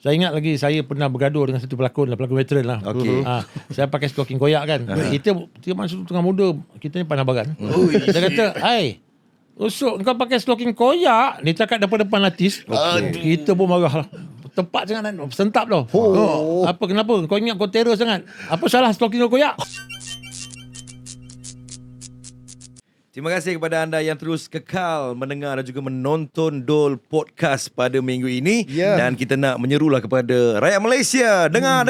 Saya ingat lagi saya pernah bergaduh dengan satu pelakon veteran lah. Okey. Saya pakai stocking koyak kan. Kita masuk tengah muda, kita ni pandai bagan. Dia kata, "Hai, usuk kau pakai stocking koyak." Dia cakap depan-depan artis. Kita pun marah lah. Tempat sangat kan. Sentap tau. Apa kenapa? Kau ingat kau terror sangat. Apa salah stocking kau koyak? Terima kasih kepada anda yang terus kekal mendengar dan juga menonton Dol Podcast pada minggu ini. Dan kita nak menyerulah kepada rakyat Malaysia. Dengar.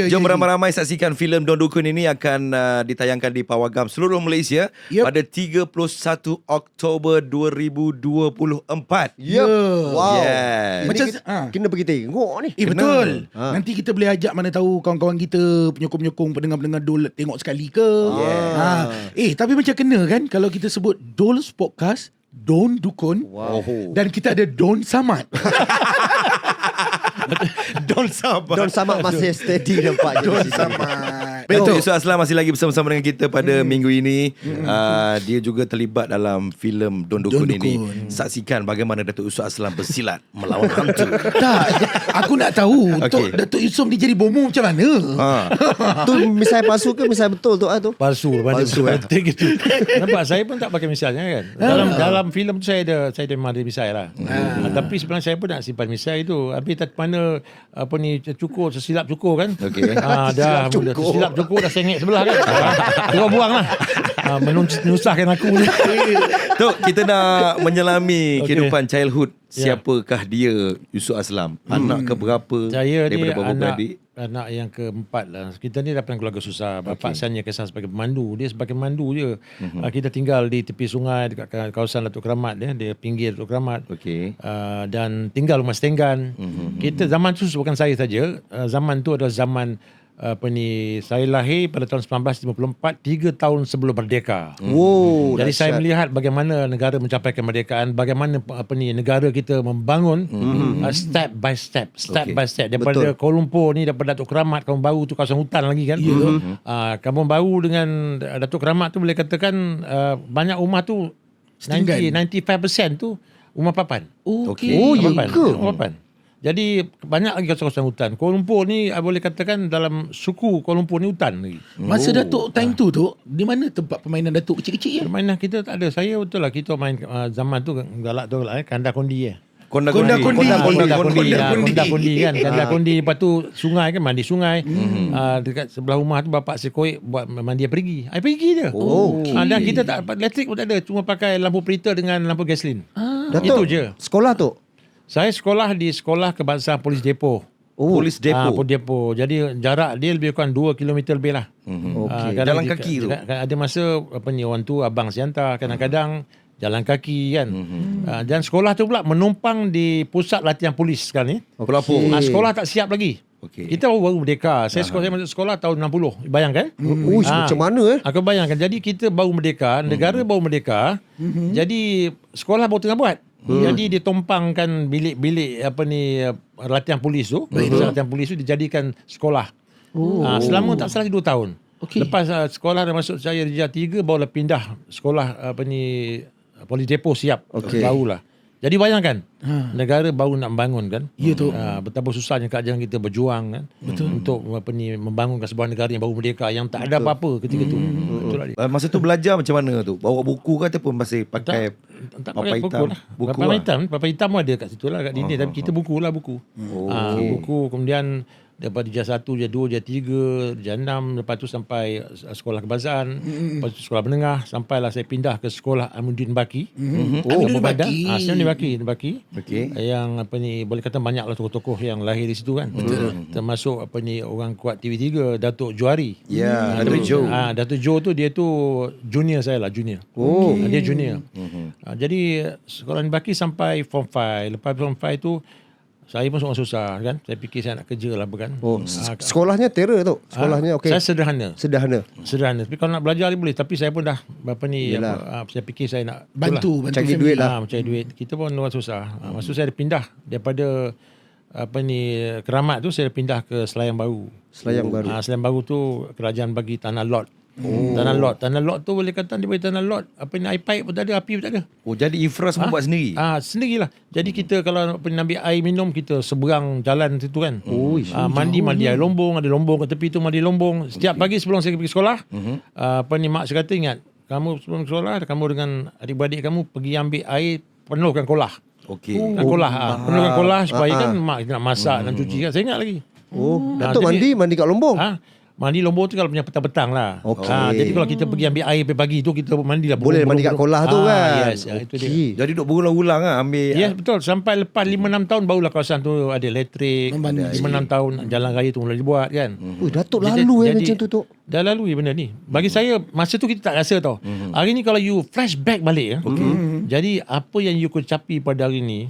Jom ramai-ramai saksikan filem Don Dukun ini akan ditayangkan di pawagam seluruh Malaysia pada 31 Oktober 2024. Wow. Yes. Macam kena pergi tengok ni. Betul. Nanti kita boleh ajak mana tahu kawan-kawan kita, penyokong-penyokong, pendengar-pendengar Dol tengok sekali ke. Tapi macam kena kan kalau kita sebut Dol's Podcast, Don Dukun. Dan kita ada Don Samad. Don Samad masih steady nampaknya. Don Samad. Betul. Yusuf Aslam masih lagi bersama-sama dengan kita pada minggu ini. Dia juga terlibat dalam filem Don Dukun ini. Saksikan bagaimana Datuk Yusuf Aslam bersilat melawan hantu. Tak, aku nak tahu Datuk Yusof ni jadi bomo macam mana? Tu misai palsu ke misai betul tu tu? Palsu gitu. Nampak saya pun tak pakai misalnya kan. Dalam filem tu saya ada memang ada misal lah. Tapi sebenarnya saya pun nak simpan misal itu. Habis tak mana cukur sesilap cukur kan. Dah silap cukur dah sengit sebelah kan. Dia buang lah. Menyusahkan aku ni. Tok, kita nak menyelami kehidupan childhood. Siapakah dia, Yusuf Aslam? Anak keberapa saya daripada ni berapa beradik? Anak yang keempat lah. Kita ni daripada keluarga susah. Bapak saya hanya kisah sebagai pemandu. Dia sebagai pemandu je. Kita tinggal di tepi sungai dekat kawasan Datuk Keramat. Dia pinggir Datuk Keramat. Dan tinggal rumah setenggan. Kita zaman tu bukan saya saja. Zaman tu adalah zaman saya lahir pada tahun 1954, 3 tahun sebelum merdeka. Jadi saya melihat bagaimana negara mencapai kemerdekaan, bagaimana negara kita membangun step by step daripada Kuala Lumpur ni, daripada Datuk Keramat, Kampung Baru tu kawasan hutan lagi kan. Kampung Baru dengan Datuk Keramat tu boleh katakan banyak rumah tu 95% tu rumah papan. Rumah papan. Jadi banyak lagi kawasan hutan. Kuala Lumpur ni boleh katakan dalam suku Kuala Lumpur ni hutan lagi. Masa Datuk time tu di mana tempat permainan Datuk kecil-kecil ya? Permainan kita tak ada. Saya betul lah kita main zaman tu galak kandar kondi Konda kondi kan. Kandar kondi, lepas tu sungai kan, mandi sungai. Dekat sebelah rumah tu bapak sekoik buat mandi air perigi. Air perigi je. Dan kita tak elektrik pun tak ada, cuma pakai lampu pelita dengan lampu gasolin. Itu je. Sekolah tu? Saya sekolah di Sekolah Kebangsaan Polis Depo. Polis Depo. Polis Depo. Jadi jarak dia lebih kurang 2 km lebih lah. Jalan kaki tu. Ada masa orang tu abang si hantar, kadang-kadang jalan kaki kan. Dan sekolah tu pula menumpang di pusat latihan polis sekarang ni. Sekolah tak siap lagi. Kita baru merdeka. Saya masuk sekolah tahun 60. Bayangkan? Macam mana Aku bayangkan. Jadi kita baru merdeka, negara baru merdeka. Jadi sekolah baru tengah buat. Jadi ditumpangkan bilik-bilik latihan polis tu. Latihan polis tu dijadikan sekolah. Selama tak salah 2 tahun. Lepas sekolah dah masuk saya darjah 3, barulah pindah sekolah Polis Depo siap. Barulah. Jadi bayangkan, negara baru nak membangun kan. Betapa susahnya kerajaan kita berjuang kan. Untuk membangunkan sebuah negara yang baru merdeka, yang tak ada apa-apa ketika itu. Masa tu belajar macam mana tu? Bawa buku ke ataupun masih pakai papan hitam? Papan hitam ada kat situ lah, kat dinding. Tapi kita buku. Buku, kemudian daripada darjah 1, darjah 2, darjah 3, darjah 6, lepas tu sampai sekolah kebangsaan, lepas tu sekolah menengah, sampailah saya pindah ke sekolah Aminuddin Baki. Aminuddin Baki. Yang boleh kata banyaklah tokoh-tokoh yang lahir di situ kan. Termasuk orang kuat TV3, Datuk Johari. Datuk Jo. Datuk Jo tu dia tu junior saya lah, junior. Dia junior. Jadi sekolah Baki sampai form 5. Lepas form 5 tu saya pun seorang susah kan. Saya fikir saya nak kerja lah bukan. Sekolahnya terror tu. Sekolahnya Saya sederhana. Sederhana. Tapi kalau nak belajar boleh. Tapi saya pun dah saya fikir saya nak bantu cari duit lah. Cari duit. Kita pun orang susah. Maksud saya pindah daripada Keramat tu, saya pindah ke Selayang Baru. Selayang Baru tu kerajaan bagi tanah lot Tanah lot tu boleh kata dia bagi tanah lot. Apa ni, air pipe pun tak ada, api pun tak ada. Oh, jadi infra semua buat sendiri? Sendirilah. Jadi kita kalau nak ambil air minum, kita seberang jalan situ kan. Mandi air lombong, ada lombong kat tepi tu, mandi lombong. Setiap pagi sebelum saya pergi sekolah, mak saya kata, ingat, kamu sebelum sekolah, kamu dengan adik-beradik kamu pergi ambil air, penuhkan kolah. Okey. Penuhkan kolah supaya kan mak nak masak dan cuci kan. Saya ingat lagi. Datuk mandi kat lombong. Mandi lombong tu kalau punya petang-petang lah. Jadi kalau kita pergi ambil air pagi tu, kita mandi lah. Boleh mandi kat kolah tu kan. Yes, itu dia. Jadi duk berulang-ulang ambil. Yes, betul. Sampai lepas 5-6 tahun barulah kawasan tu ada elektrik. 5-6 tahun jalan raya tu mula dibuat kan. Datuk lalu macam tu. Dah lalui benda ni. Bagi saya, masa tu kita tak rasa tau. Hari ni kalau you flashback balik, jadi apa yang you kecapi pada hari ni,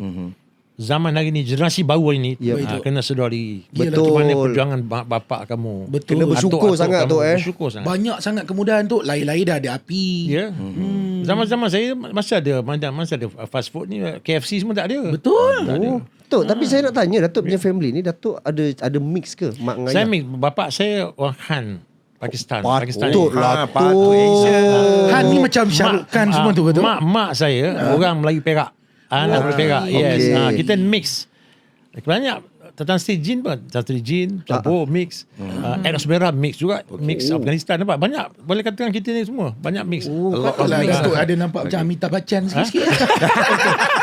zaman hari ni, generasi baru hari ni, kena sedar diri. Betul. Macam mana perjuangan bapak kamu. Betul. Kena bersyukur sangat tu. Bersyukur sangat. Banyak sangat kemudahan tu. Lain-lain dah ada api. Ya. Zaman-zaman saya masa ada fast food ni, KFC semua tak ada. Betul. Tak ada. Datuk, tapi saya nak tanya, Datuk punya family ni, Datuk ada mix ke? Mak dengan Saya ayah? mix. Bapak saya orang Han, Pakistan. Patut lah tu. Han ni macam Shah Rukh Khan semua tu betul? Mak saya orang Melayu Perak. Anak Melayu Perak. Yes. Kita mix. Banyak Tan Sri Jin pun, Tan Sri Jin campur mix. Eros Merah mix juga, mix Afghanistan, nampak banyak. Boleh katakan kita ni semua banyak mix. Patutlah Datuk ada nampak macam Amitabh Bachchan sikit-sikit.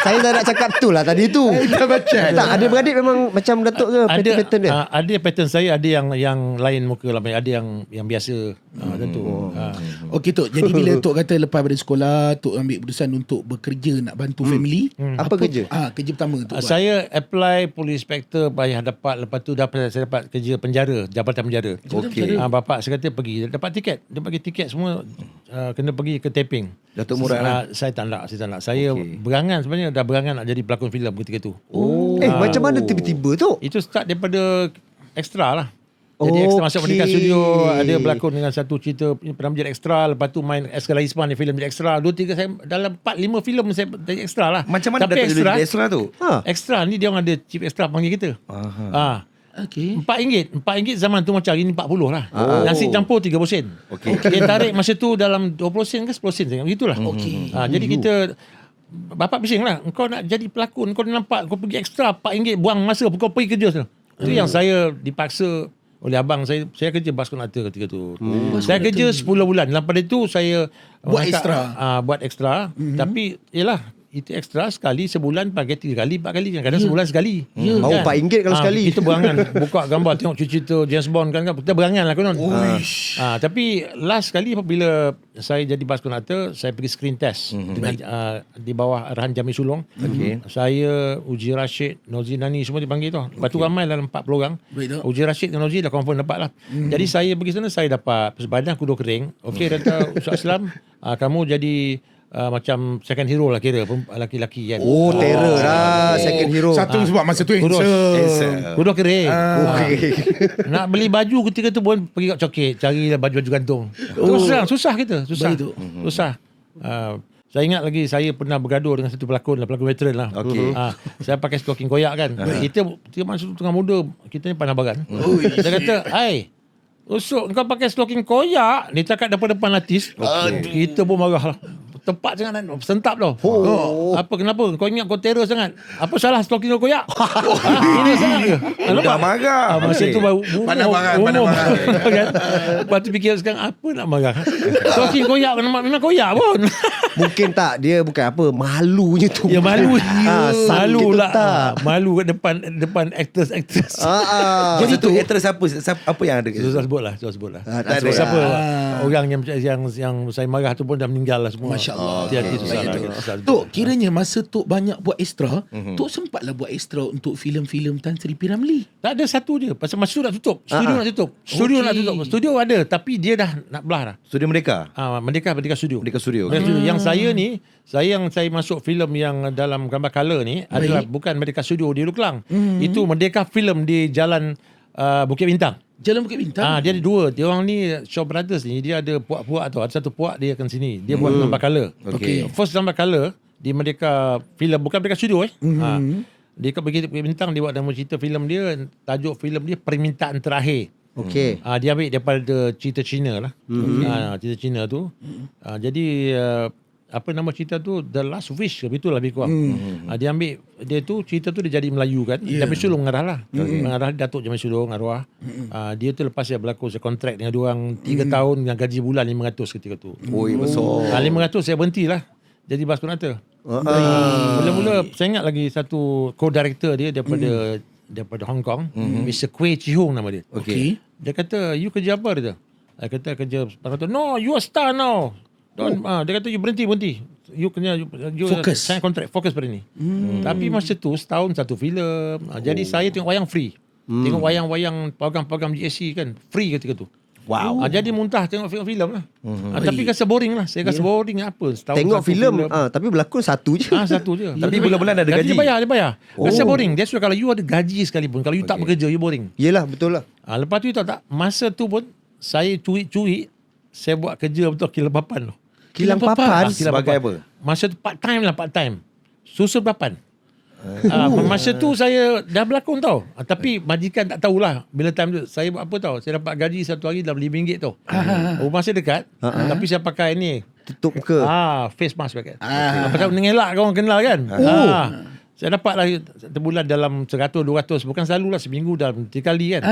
Saya tak nak cakap tu lah tadi tu. Amitabh Bachchan. Tak, ada beradik memang macam Datuk ke pattern dia? Ada pattern saya, ada yang lain muka lah, ada yang biasa. Tentu. Okey Tok, jadi bila Tok kata lepas pada sekolah Tok ambil keputusan untuk bekerja nak bantu family, Apa kerja? Kerja pertama Tok buat. Saya apply police inspector, payah dapat. Lepas tu saya dapat kerja penjara, jabatan penjara. Okey. Bapak saya kata pergi, dapat tiket. Dia bagi tiket semua, kena pergi ke taping. Datuk Murad lah. Saya tak nak. Saya berangan sebenarnya, dah berangan nak jadi pelakon filem ketika tu. Macam mana tiba-tiba tu? Itu start daripada ekstra lah. Jadi ekstra masuk Merdeka Studio, ada berlakon dengan satu cerita pernah menjadi ekstra, lepas tu main Eskala Isman ni filem jadi ekstra. 2-3 saya dalam 4-5 filem saya jadi ekstra lah. Macam mana tapi Datuk jadi ekstra tu? Ekstra ni dia orang ada chief ekstra panggil kita. Okey. RM4 zaman tu macam hari ni 40 lah. Nasi campur 30 sen. Dia tarik masa tu dalam 20 sen ke 10 sen, begitulah. Jadi kita, bapak bising lah, kau nak jadi pelakon, kau nampak kau pergi ekstra RM4, buang masa kau pergi kerja tu. Itu yang saya dipaksa oleh abang saya kerja bas konduktor ketika tu. Saya kerja 10 bulan. Lepas pada itu saya buat ekstra. Buat ekstra. Tapi yalah, itu ekstra sekali sebulan pakai 3 kali 4 kali, kadang sebulan sekali. Baru RM4 kalau sekali. Kita berangan buka gambar tengok cerita James Bond kan, kita berangan lah konon. Tapi last sekali apabila saya jadi bas konduktor, saya pergi screen test dengan di bawah arahan Jamil Sulong. Saya, Uji Rashid, Nozi Nani semua dipanggil tu. Lepas tu ramai dalam 40 orang. Uji Rashid dan Nozi dah confirm dapat lah. Jadi saya pergi sana, saya dapat sebadan kuda kering. Okey, kata Ustaz Aslam, kamu jadi macam second hero lah kira, laki-laki kan. Terror lah second hero. Satu sebab masa tu Kuda kering. Nak beli baju ketika tu pun pergi kat coket, carilah baju-baju gantung. Terus terang, susah kita. Susah. Saya ingat lagi, saya pernah bergaduh dengan satu pelakon veteran lah. Saya pakai stocking koyak kan. Kita masa tu tengah muda, kita ni pandang baran. Dia kata, Usuk kau pakai stocking koyak, dia cakap depan-depan artis. Kita pun marah lah. Tempat sangat, sentap tau. Apa, kenapa? Kau ingat kau terror sangat? Apa salah stocking kau koyak? Ini sangat ke? Dah marah. Masa tu baru Pandang marah. kan? Lepas tu fikir sekarang, apa nak marah? Stocking koyak, memang koyak pun. Mungkin tak, dia bukan apa, malunya tu. Ya malu. Malu Malu lah. tak. Malu kat depan actors. Jadi tu actress apa yang ada? Susah sebut lah. tak ada. Siapa orang yang saya marah tu pun dah meninggal lah semua. Masya Allah. Hati-hati susah lah. Tok, kiranya masa Tok banyak buat ekstra, Tok sempatlah buat ekstra untuk filem-filem Tan Sri P. Ramlee. Tak ada satu je. Pasal masa tu nak tutup. Studio nak tutup. Studio ada, tapi dia dah nak belah dah. Studio Merdeka? Merdeka Studio. Merdeka Studio. Yang saya masuk filem yang dalam gambar color ni adalah bukan Merdeka Studio di Hulu Kelang. Itu Merdeka Film di Jalan Bukit Bintang. Jalan Bukit Bintang. Dia ada dua. Dia orang ni Shaw Brothers ni, dia ada puak-puak tu. Ada satu puak dia akan sini. Dia buat gambar color. Okay. First gambar color di Merdeka Film, bukan Merdeka Studio Dia kat Bukit Bintang, dia buat nama cerita filem dia, tajuk filem dia Permintaan Terakhir. Okey. Dia ambil daripada cerita Cina lah. Cerita Cina tu. Jadi apa nama cerita tu, The Last Wish, itulah lebih kurang. Dia ambil dia tu, cerita tu dia jadi Melayu kan. Jamil Sulong mengarah lah. Mengarah Datuk Jamil Sulong arwah. Dia tu lepas dia berlaku kontrak dengan diorang 3 tahun dengan gaji bulan 500 ketika tu. Oi, besar. 500 saya berhenti lah jadi bas penata. Mula-mula saya ingat lagi satu co-director dia daripada Hong Kong, Mr. Kwee Chi Hung nama dia. Okey. Dia kata, you kerja apa dia? Saya kata kerja. Dia kata, no, you a star now. Dia kata, you berhenti. You kena you Fokus. sign kontrak, fokus pada ni. Tapi masa tu setahun satu filem. Jadi saya tengok wayang free. Tengok wayang-wayang program-program GSC kan, free ketika tu. Wow. Jadi muntah tengok filem lah. Tapi rasa boring lah. Saya rasa boring apa. Setahun Tengok satu filem tapi berlakon satu je. Satu je. Tapi bulan-bulan ada gaji. Dia bayar. Rasa boring. That's why kalau you ada gaji sekalipun, kalau you tak bekerja, you boring. Yelah, betul lah. Lepas tu you tahu tak, masa tu pun saya curi-curi, saya buat kerja betul kilang papan tu. Kilang papan. Sebagai apa? Masa tu part time. Susul papan. Masa tu saya dah berlakon tau. Tapi majikan tak tahulah bila time tu. Saya buat apa tau, saya dapat gaji satu hari dalam RM5 tau. Rumah saya dekat. Tapi saya pakai ni, Tutup muka. face mask pakai. Lepas tu mengelak orang kenal kan. Saya dapat lah sebulan dalam 100-200. Bukan selalu lah, seminggu dalam 3 kali kan.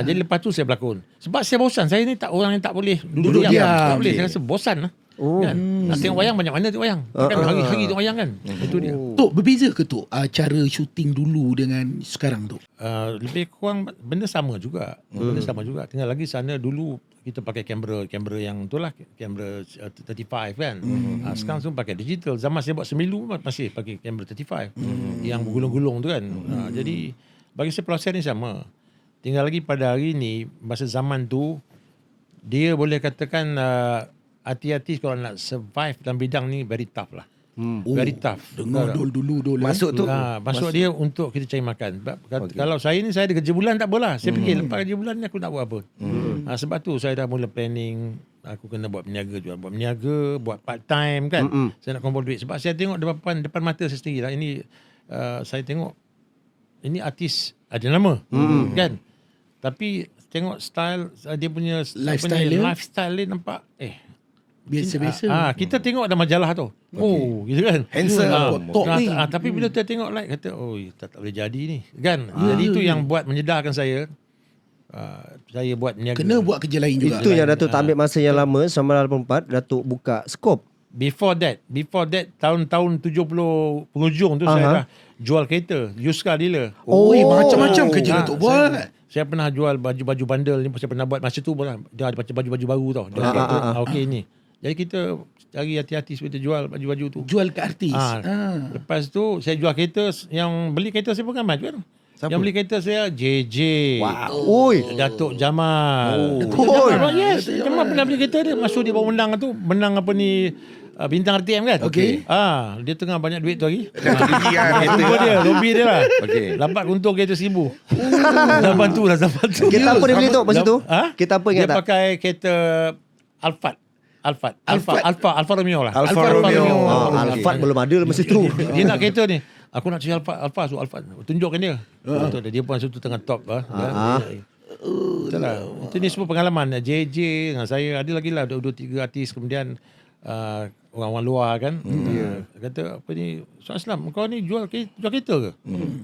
Jadi lepas tu saya berlakon. Sebab saya bosan. Saya ni orang yang tak boleh duduk diam. Tak boleh. Saya rasa bosan lah. Kan? Nak tengok wayang banyak mana tengok wayang. Kan hari-hari tengok wayang kan. Itu dia. Tok, berbeza ke Tok cara syuting dulu dengan sekarang Tok? Lebih kurang benda sama juga. Tinggal lagi sana dulu kita pakai kamera yang tu lah, kamera 35 kan. Sekarang semua pakai digital. Zaman saya buat Semilu masih pakai kamera 35 yang bergulung-gulung tu kan. Jadi bagi saya proses ni sama. Tinggal lagi pada hari ni, masa zaman tu dia boleh katakan hati-hati kalau nak survive dalam bidang ni very tough lah. Very tough. Dengar dulu. Masuk tu. Masuk dia untuk kita cari makan. Kalau saya ni, saya ada kerja bulan tak apalah. Saya fikir lepas kerja bulan ni aku nak buat apa. Sebab tu saya dah mula planning. Aku kena buat berniaga juga. Buat berniaga, buat part time kan. Saya nak kumpul duit. Sebab saya tengok depan mata saya sendiri lah. Ini saya tengok ini artis ada nama kan. Tapi tengok style dia punya lifestyle dia nampak biasa-biasa. Kita tengok ada majalah tu. Gitu kan. Handsome. Tapi bila kita tengok kata tak boleh jadi ni kan. Jadi itu yang buat menyedarkan saya. Saya buat berniaga. Kena buat kerja lain juga. Itu yang Datuk tak ambil masa yang lama. 1984 Datuk buka skop. Before that tahun-tahun 70 penghujung tu saya dah jual kereta, used car dealer. Macam-macam kerja Datuk buat. Saya pernah jual baju-baju bandel ni, saya pernah buat masa tu pun dia ada macam baju-baju baru tau. Dia kata okey ni. Jadi kita cari hati-hati supaya kita jual baju-baju tu. Jual ke artis. Lepas tu saya jual kereta, yang beli kereta saya pun ramai juga tu. Siapa? Yang beli kereta saya JJ. Datuk Jamal. Yes, Jamal pernah beli kereta dia. Masuk dia bawa menang tu, menang apa ni bintang RTM kan. Dia tengah banyak duit tu hari. Lobby dia lah. Dapat untung kereta 1,000. Zaman tu. Kereta apa dia beli tu masa tu? Kereta apa ingat tak? Dia pakai kereta Alfa Romeo lah. Alfa Romeo. Alphard belum ada lah masa tu. Dia nak kereta ni. Aku nak cari Alfa. Tunjukkan dia. Dia pun masa tu tengah top lah. Itulah. Itu ni semua pengalaman. JJ dengan saya. Ada lagi lah 2-3 artis. Kemudian orang-orang luar kan. Dia kata apa ni, Aslam, kau ni jual kereta ke?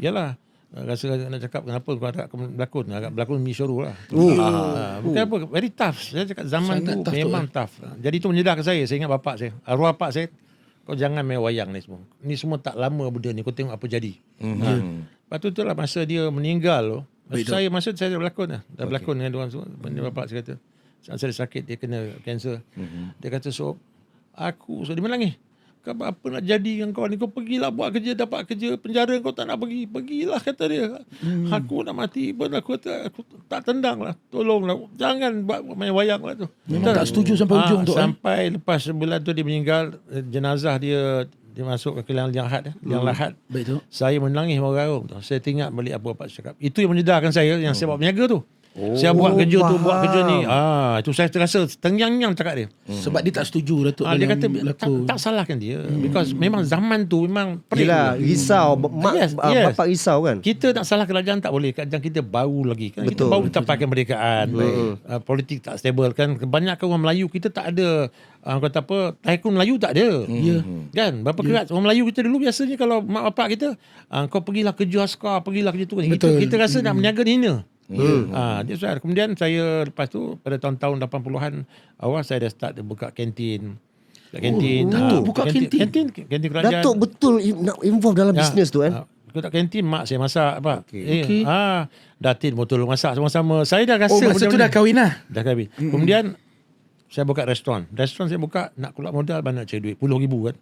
Yalah. Rasa nak cakap kenapa kau agak berlakon Mishoro lah. Bukan apa, very tough. Saya cakap zaman sangat tu tough memang tough. Jadi tu menyedarkan saya. Saya ingat bapak saya, arwah bapak saya, kau jangan main wayang ni semua. Ni semua tak lama benda ni. Kau tengok apa jadi. Lepas tu itulah masa dia meninggal. Masa saya dah berlakon lah. Dah berlakon dengan diorang semua. Bapak saya kata, saya sakit, dia kena kanser. Dia kata, dia menangis. Kau apa nak jadi dengan kau ni? Kau pergilah buat kerja, dapat kerja penjara, kau tak nak pergi. Pergilah, kata dia. Aku nak mati pun aku tak tendang lah. Tolonglah. Jangan buat main wayang lah tu. Memang tak setuju sampai ujung tu. Sampai lepas sebulan tu dia meninggal, jenazah dia masuk ke liang lahat. Baik tu. Saya menangis merarung tu. Saya teringat balik apa bapak cakap. Itu yang menyedarkan saya, yang saya buat berniaga tu. Saya buat kerja tu, buat kerja ni. Itu saya terasa tengyang-nyang cakap dia. Sebab dia tak setuju Datuk Dia dengan kata berlaku. tak salahkan dia. Because memang zaman tu memang pelik. Yelah, risau. Bapak risau kan? Kita nak salah kerajaan tak boleh. Kerajaan kita baru lagi kan. Kita Betul. baru dapat kemerdekaan. Politik tak stable kan. Kebanyakan orang Melayu kita tak ada kata apa, tycoon Melayu tak ada. Kan? Berapa kerat orang Melayu kita dulu biasanya kalau mak bapak kita kau pergilah kerja askar, pergilah kerja tu. Kita rasa nak meniaga hina. Dia soal. Kemudian saya lepas tu pada tahun-tahun 80-an awal saya dah start buka kantin. Datuk buka kantin kerajaan. Datuk betul nak involve dalam bisnes tu kan? Aku tak kantin, mak saya masak apa. Datin mau tolong masak sama-sama. Saya dah rasa masa tu dah kahwin lah. Dah kahwin. Kemudian saya buka restoran. Restoran saya buka nak keluar modal banyak cari duit. RM10,000 kan.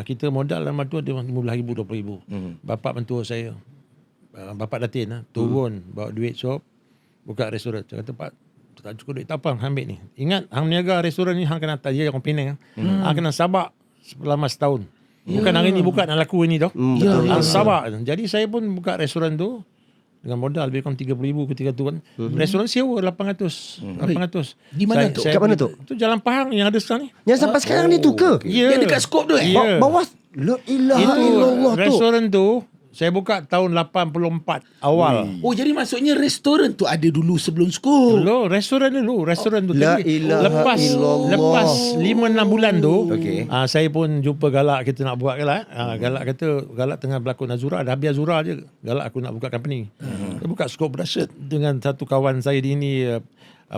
Kita modal dalam tu ada RM15,000, RM20,000. Bapak mentua saya. Bapak Datin turun bawa duit shop buka restoran. Saya kata Pak tak cukup duit tak apa ambil ni. Ingat hang niaga restoran ni hang kena dia orang Penang. Hang kena sabar selama setahun. Bukan hari ni buka nak laku ini tau. Hang sabar. Jadi saya pun buka restoran tu dengan modal lebih kurang RM30,000 ketika tu kan. Restoran sewa 800. Di mana tu? Kat mana tu? Tu Jalan Pahang yang ada sekarang ni. Yang sampai sekarang ni tu ke? Yang dekat skop tu Bawah La ilaha Itu illallah tu. restoran tu saya buka tahun 84 awal. Oh, jadi maksudnya restoran tu ada dulu sebelum skop. Restoran tu. La Jadi, ilaha illallah. lepas 5-6 bulan tu, Okey. saya pun jumpa Galak kita nak buat Galak. Galak kata Galak tengah berlakon Azura, dah habis Azura je. Galak aku nak buka company. Saya buka skop production dengan satu kawan saya di ni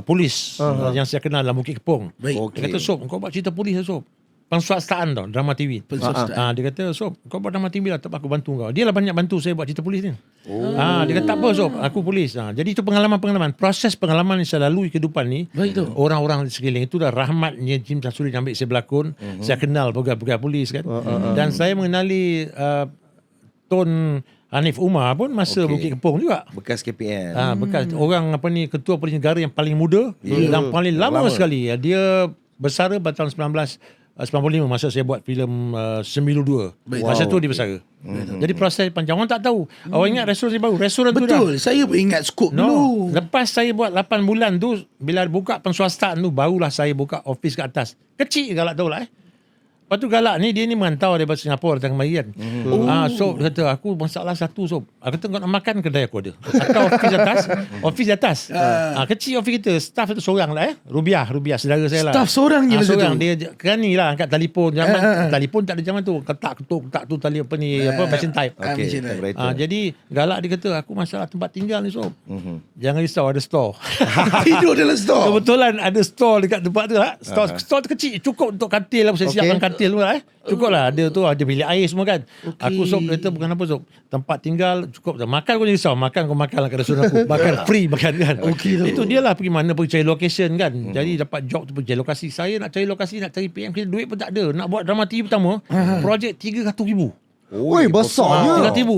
polis yang saya kenal dalam Bukit Kepong. Baik. Dia kata Sob, kau buat cerita polis lah Sob. Penswastaan tau, drama TV. Dia kata Sob, kau buat drama TV lah, tak apa aku bantu kau. Dia lah banyak bantu saya buat cerita polis ni. Dia kata tak apa Sob, aku polis. Jadi itu pengalaman. Proses pengalaman yang saya lalui kehidupan ni. Baik tu. Orang-orang di sekeliling itu dah rahmatnya Jim Samsudin ambil saya berlakon. Saya kenal pegawai polis kan. Dan saya mengenali Tun Hanif Umar pun masa Bukit Kepong juga. Bekas KPN. Bekas orang ketua polis negara yang paling muda dan paling lama sekali. Dia bersara pada tahun 1995 masa saya buat filem Sembilu 2. Masa tu dia bersara. Jadi proses panjang. Orang tak tahu. Awak ingat restoran saya baru? Restoran tu dah. Betul. Saya ingat skop dulu. Lepas saya buat 8 bulan tu, bila buka penswastaan tu, barulah saya buka office kat atas. Kecil Galak tahu lah Lepas tu Galak ni, dia ni merantau daripada Singapura datang kemari kan. So dia kata, aku masalah satu Sob. Aku kata kau nak makan kedai aku ada. Atau office di atas. Kecil office kita. Staff tu seorang lah Rubiah saudara saya lah. Staff seorang je masa seorang. tu? Dia kerani lah angkat telefon. Telefon tak ada zaman tu. Ketak tu tali apa ni, machine type. Jadi Galak dia kata, aku masalah tempat tinggal ni Sob. Jangan risau, ada store. Tidur dalam store. Kebetulan ada store dekat tempat tu lah. Store tu kecil, cukup untuk katil lah. Saya siapkan katil tu lah cukup lah. Ada tu, ada bilik air semua kan. Aku Sob kata bukan apa Sob, tempat tinggal cukup dah. Makan kau jangan risau, makan kau makan lah kat restoran aku. Makan free makan kan. Itu dia lah pergi mana, pergi cari location kan. Jadi dapat job tu pergi cari lokasi. Saya nak cari lokasi, nak cari PM, kita duit pun tak ada. Nak buat drama TV pertama, projek RM300,000. Oi, besarnya. RM300,000.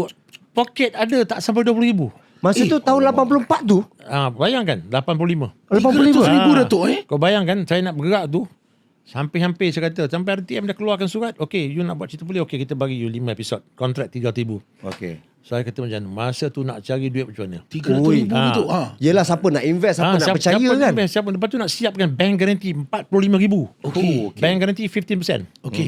Poket ada tak sampai RM20,000. Masa tu tahun 84 tu. Bayangkan 85. 300,000 Datuk Kau bayangkan saya nak bergerak tu hampir saya kata sampai RTM dah keluarkan surat, okey you nak buat cerita boleh, okey kita bagi you 5 episod, kontrak RM300,000. Okey. Saya kata macam masa tu nak cari duit macam mana? RM300,000 tu. Yelah, siapa nak invest, siapa nak percaya kan. Siapa lepas tu nak siapkan bank guarantee RM45,000. Bank guarantee 15%. Okey.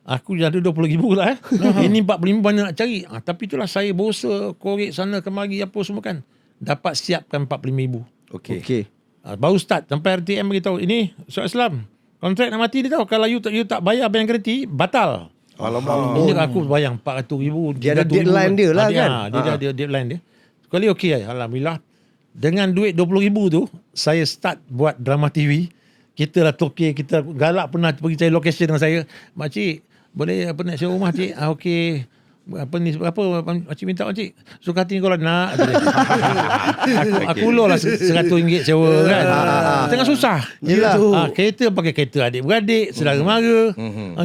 Aku ada RM20,000 lah Ini RM45,000 banyak nak cari. Tapi itulah saya berusaha korek sana kemari apa semua kan. Dapat siapkan RM45,000. Okey. Baru start sampai RTM beritahu, ini Soal Islam, kontrak nak mati dia tahu. Kalau you tak bayar bank guarantee, batal. Alamak. Ini aku bayang RM400,000. Dia ada deadline dia lah kan. Dia ada deadline dia. Sekali okey, alhamdulillah. Dengan duit RM20,000 tu, saya start buat drama TV. Kita lah tokey, kita Galak pernah pergi cari location dengan saya. Makcik, boleh apa nak sewa rumah cik? Okey. Apa ni apa makcik minta makcik? Suka hati kalau nak. Aku ulur lah RM100 sewa kan. Tengah susah. Yelah. Kereta pakai kereta adik-beradik, saudara mara.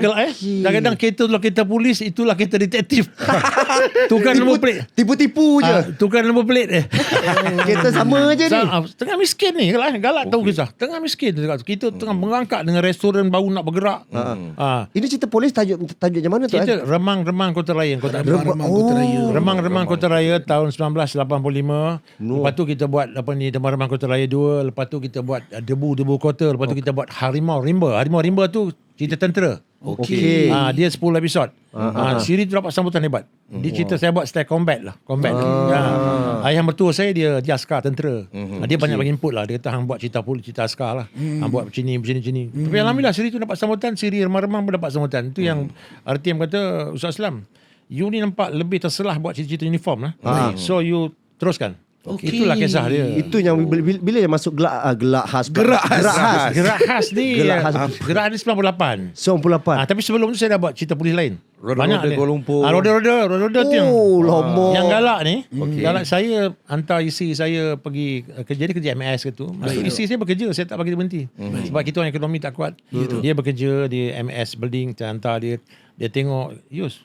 Galak kadang-kadang kereta tu lah kereta polis, itulah kereta detektif. Tukar nombor plate. Tipu-tipu je. Tukar nombor plate Kita sama je ni. Tengah miskin ni Galak tahu kisah. Tengah miskin kita tengah merangkak dengan restoran baru nak bergerak. Ini cerita polis tajuk macam mana tu? Kita remang-remang kota lain Remang-remang Kota Raya. Remang-remang Kota Raya tahun 1985. Lepas tu kita buat apa ni Remang-remang Kota Raya 2. Lepas tu kita buat Debu Kota. Lepas tu kita buat Harimau Rimba tu cerita tentera. Okey. Dia 10 episod. Siri tu dapat sambutan hebat. Dia cerita saya buat style combat. Ayah mertua saya dia askar tentera. Dia banyak bagi input lah. Dia kata hang buat cerita askar lah. Hang buat macam ni. Tapi alhamdulillah Siri tu dapat sambutan. Siri Remang-remang pun dapat sambutan. Itu yang RTM kata, Ustaz Aslam, you ni nampak lebih terselah buat cerita uniform lah. So you teruskan. Itulah kisah dia. Itu yang bila yang masuk gerak khas. Gerak khas ni Gerak ni 98. 98. Tapi sebelum tu saya dah buat cerita polis lain. Roda-roda Kuala Lumpur. Roda-roda tu yang lama. Yang galak ni. Galak saya hantar isteri saya pergi kerja. Dia kerja MS ke tu. Isteri saya bekerja. Saya tak bagi dia berhenti. Sebab kita orang ekonomi tak kuat. Dia bekerja di MS building. Saya hantar dia. Dia tengok, Yus,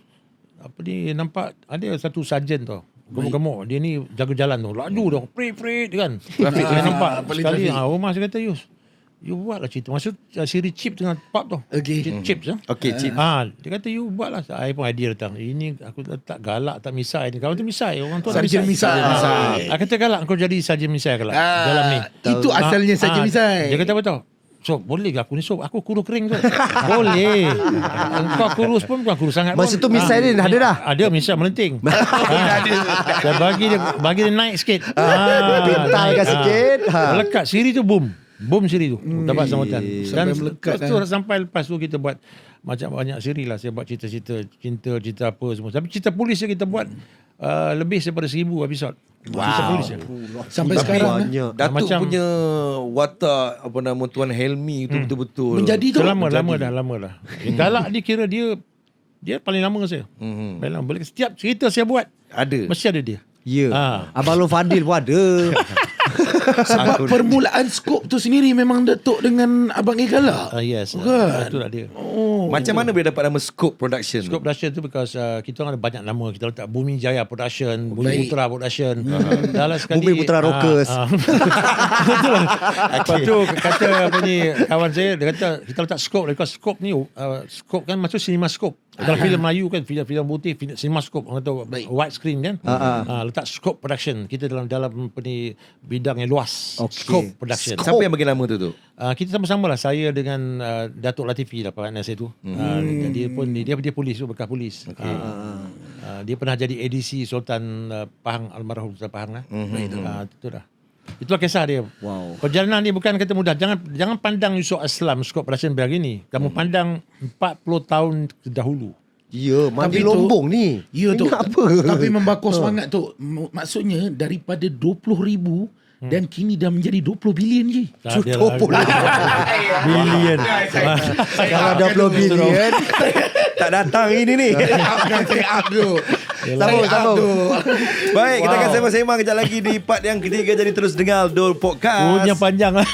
apa ni nampak ada satu sarjan tu. Gemuk-gemuk. Dia ni jaga jalan tu. Laju dah. Prit kan. Saya nampak. Sekali rumah saya kata, Yus, you buatlah cerita. Maksud siri chip tengah pop tu. Chips. Chip. Dia kata, you buatlah. Saya pun idea datang. Ini aku tak galak, tak misai ni. Kalau tu misai. Orang tu Sarjan misai. Aku kata galak. Kau jadi sarjan misai galak. Dalam ni. Itu asalnya sarjan misai. Dia kata apa tau? Sob, boleh ke aku ni Sob? Aku kurus kering tu. Boleh. Kau kurus pun bukan kurus sangat. Masa tu misai dia ada dah. Ada misai melenting. Saya bagi dia naik sikit. Pintalkan sikit. Melekat. Siri tu boom. Boom siri tu. Dapat sambutan. Dan melekat, sampai lepas tu kita buat macam banyak siri lah. Saya buat cerita-cerita cinta, cerita apa semua. Tapi cerita polis yang kita buat lebih daripada 1000 episod. Cerita polis je. Sampai sekarang Datuk Macam- punya watak apa nama Tuan Helmi itu betul-betul menjadi tu. Lama dah. Galak ni kira dia paling lama saya. Paling lama. Setiap cerita saya buat ada. mesti ada dia. Ya. Abang Long Fadil pun ada. Sebab permulaan skop tu sendiri memang Datuk dengan Abang Galak. Yes. Bukan? Itulah dia. Macam mana boleh dapat nama Scope Production? Scope Production tu because kita orang ada banyak nama. Kita letak Bumi Jaya Production, Bumi Putra Production. Dalam sekali Bumi Putra Rockers. Betul lah. Lepas tu kata apa ni kawan saya, dia kata kita letak scope because scope ni scope kan maksud cinema scope. Kalau filem Melayu kan filem putih cinema scope orang kata wide screen kan. Letak scope production. Kita dalam apa ni bidang yang luas. Scope production. Siapa yang bagi nama tu? Kita sama-sama lah. Saya dengan Datuk Latifi lah partner saya tu. Dia polis tu, bekas polis. Dia pernah jadi ADC Sultan Pahang, almarhum Sultan Pahang lah. Itu dah. Itulah kisah dia. Wow. Perjalanan dia bukan kata mudah. Jangan pandang Yusuf Aslam Scope Production begini. Kamu pandang 40 tahun dahulu. Ya, mandi Tapi tu- lombong ni. Ya tu. Ini apa? Tapi membakar semangat tu. Maksudnya daripada 20,000 dan kini dah menjadi 20 bilion je. Bilion. Kalau 20 bilion. Tak datang ini ni. Sambung. Baik, kita akan sembang-sembang kejap lagi di part yang ketiga. Jadi terus dengar Dol Podcast. Punya panjang lah.